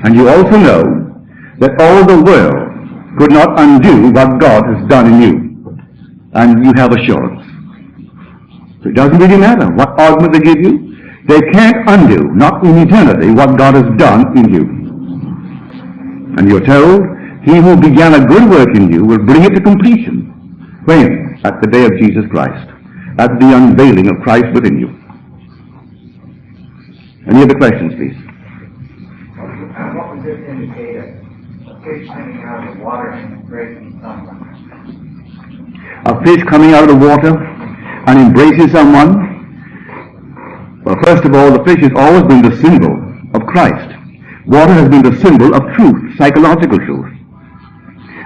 And you also know that all the world could not undo what God has done in you. And you have assurance. So it doesn't really matter what argument they give you. They can't undo, not in eternity, what God has done in you. And you're told, he who began a good work in you will bring it to completion. When? At the day of Jesus Christ. At the unveiling of Christ within you. Any other questions, please? What was this indicator? A fish coming out of the water and embracing someone. A fish coming out of the water and embracing someone? Well, first of all, the fish has always been the symbol of Christ. Water has been the symbol of truth, psychological truth.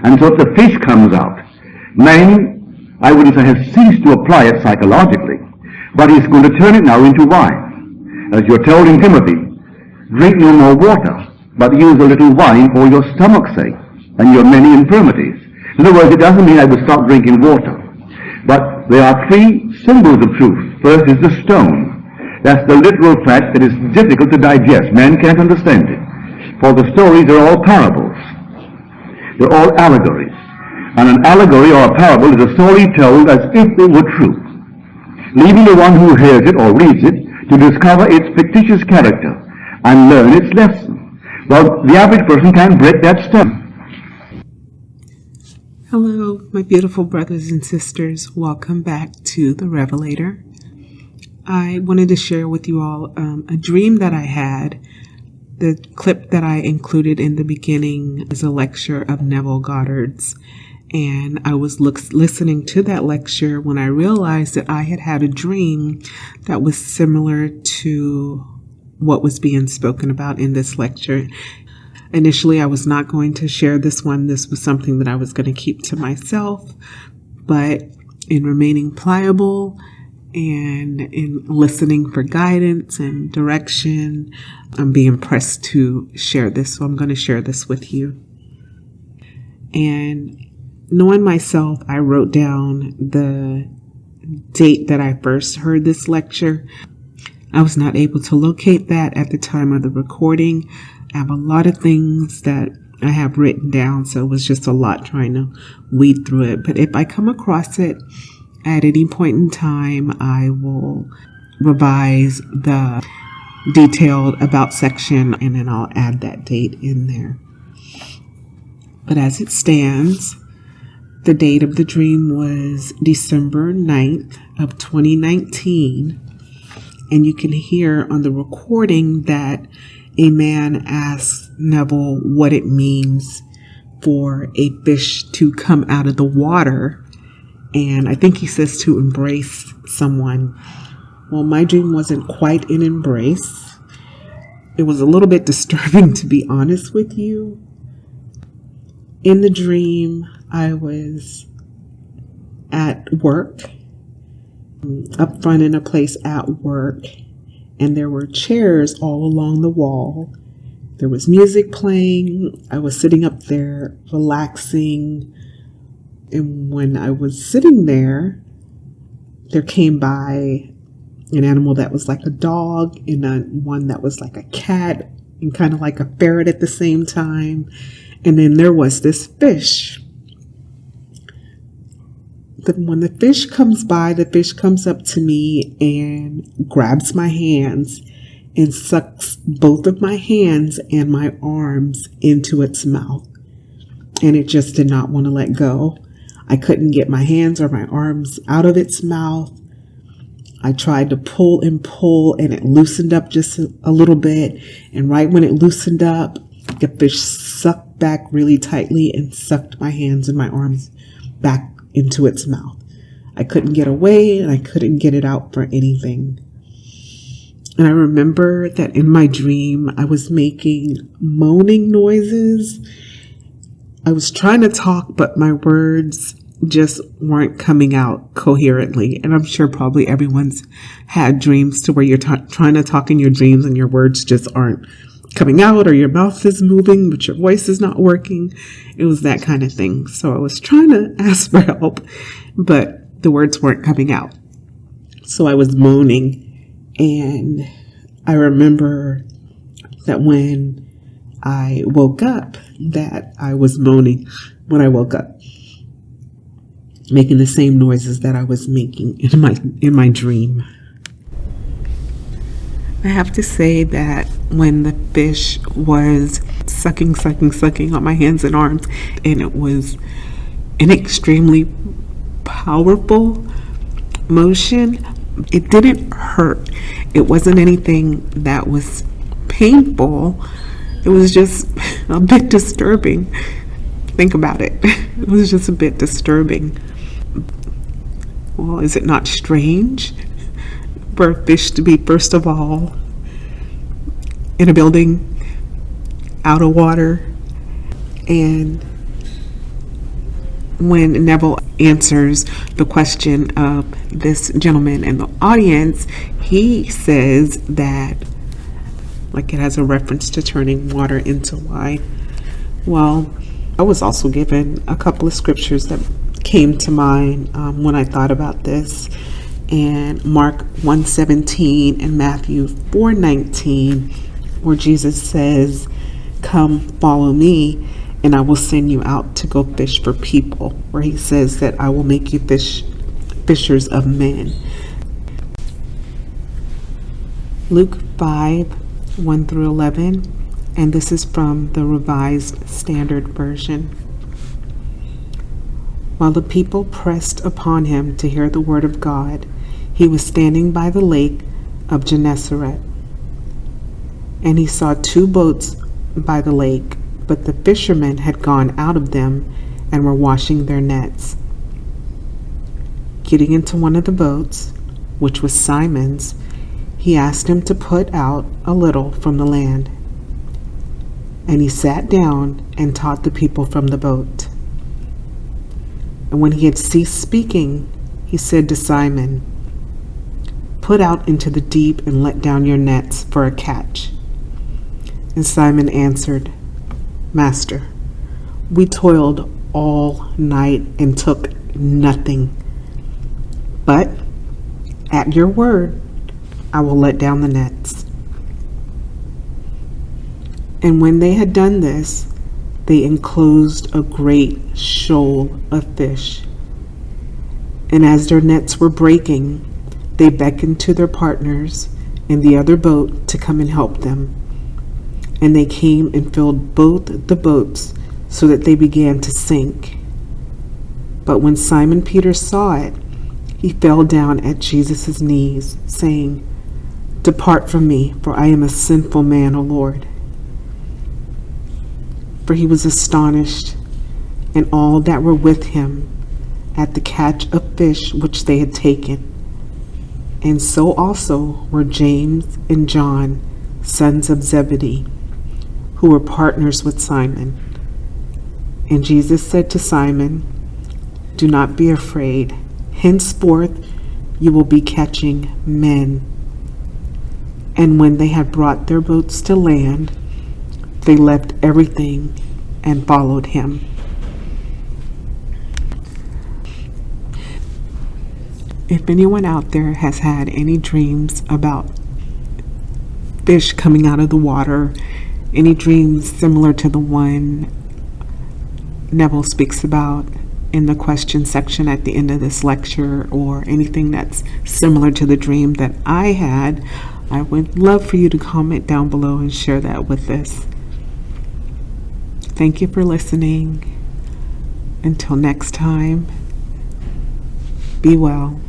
And so if the fish comes out, man, I wouldn't say has ceased to apply it psychologically, but he's going to turn it now into wine. As you're told in Timothy, drink no more water, but use a little wine for your stomach's sake and your many infirmities. In other words, it doesn't mean I will stop drinking water. But there are three symbols of truth. First is the stone. That's the literal fact that is difficult to digest. Man can't understand it. For the stories are all parables. They're all allegories. And an allegory or a parable is a story told as if it were true, leaving the one who hears it or reads it to discover its fictitious character and learn its lesson. Well, the average person can't break that stone. Hello, my beautiful brothers and sisters. Welcome back to the Revelator. I wanted to share with you all a dream that I had. The clip that I included in the beginning is a lecture of Neville Goddard's. And I was listening to that lecture when I realized that I had had a dream that was similar to what was being spoken about in this lecture. Initially, I was not going to share this one. This was something that I was going to keep to myself. But in remaining pliable and in listening for guidance and direction, I'm being pressed to share this. So I'm going to share this with you. And knowing myself, I wrote down the date that I first heard this lecture. I was not able to locate that at the time of the recording. I have a lot of things that I have written down, so it was just a lot trying to weed through it. But if I come across it at any point in time, I will revise the detailed about section and then I'll add that date in there. But as it stands, the date of the dream was December 9th of 2019. And you can hear on the recording that a man asks Neville what it means for a fish to come out of the water. And I think he says to embrace someone. Well, my dream wasn't quite an embrace. It was a little bit disturbing, to be honest with you. In the dream, I was at work, up front in a place at work, and there were chairs all along the wall. There was music playing. I was sitting up there relaxing. And when I was sitting there, there came by an animal that was like a dog and one that was like a cat and kind of like a ferret at the same time. And then there was this fish. When the fish comes by, the fish comes up to me and grabs my hands and sucks both of my hands and my arms into its mouth. And it just did not want to let go. I couldn't get my hands or my arms out of its mouth. I tried to pull and it loosened up just a little bit. And right when it loosened up, the fish sucked back really tightly and sucked my hands and my arms back into its mouth. I couldn't get away and I couldn't get it out for anything. And I remember that in my dream, I was making moaning noises. I was trying to talk, but my words just weren't coming out coherently. And I'm sure probably everyone's had dreams to where you're trying to talk in your dreams and your words just aren't coming out, or your mouth is moving, but your voice is not working. It was that kind of thing. So I was trying to ask for help, but the words weren't coming out. So I was moaning. And I remember that when I woke up that I was moaning when I woke up, making the same noises that I was making in my dream. I have to say that when the fish was sucking on my hands and arms, and it was an extremely powerful motion, it didn't hurt. It wasn't anything that was painful. It was just a bit disturbing. Think about it. It was just a bit disturbing. Well, is it not strange for a fish to be, first of all, in a building, out of water? And when Neville answers the question of this gentleman in the audience, he says that, like, it has a reference to turning water into wine. Well, I was also given a couple of scriptures that came to mind when I thought about this. And Mark 1:17 and Matthew 4:19, where Jesus says, "Come, follow me, and I will send you out to go fish for people," where he says that I will make you fishers of men. Luke 5:1-11, and this is from the Revised Standard Version. While the people pressed upon him to hear the word of God, he was standing by the lake of Gennesaret. And he saw 2 boats by the lake, but the fishermen had gone out of them and were washing their nets. Getting into one of the boats, which was Simon's, he asked him to put out a little from the land. And he sat down and taught the people from the boat. And when he had ceased speaking, he said to Simon, "Put out into the deep and let down your nets for a catch." And Simon answered, "Master, we toiled all night and took nothing. But at your word, I will let down the nets." And when they had done this, they enclosed a great shoal of fish. And as their nets were breaking, they beckoned to their partners in the other boat to come and help them. And they came and filled both the boats so that they began to sink. But when Simon Peter saw it, he fell down at Jesus' knees, saying, "Depart from me, for I am a sinful man, O Lord." For he was astonished, and all that were with him, at the catch of fish which they had taken. And so also were James and John, sons of Zebedee, who were partners with Simon. And Jesus said to Simon, "Do not be afraid. Henceforth you will be catching men." And when they had brought their boats to land, they left everything and followed him. If anyone out there has had any dreams about fish coming out of the water, any dreams similar to the one Neville speaks about in the question section at the end of this lecture, or anything that's similar to the dream that I had, I would love for you to comment down below and share that with us. Thank you for listening. Until next time, be well.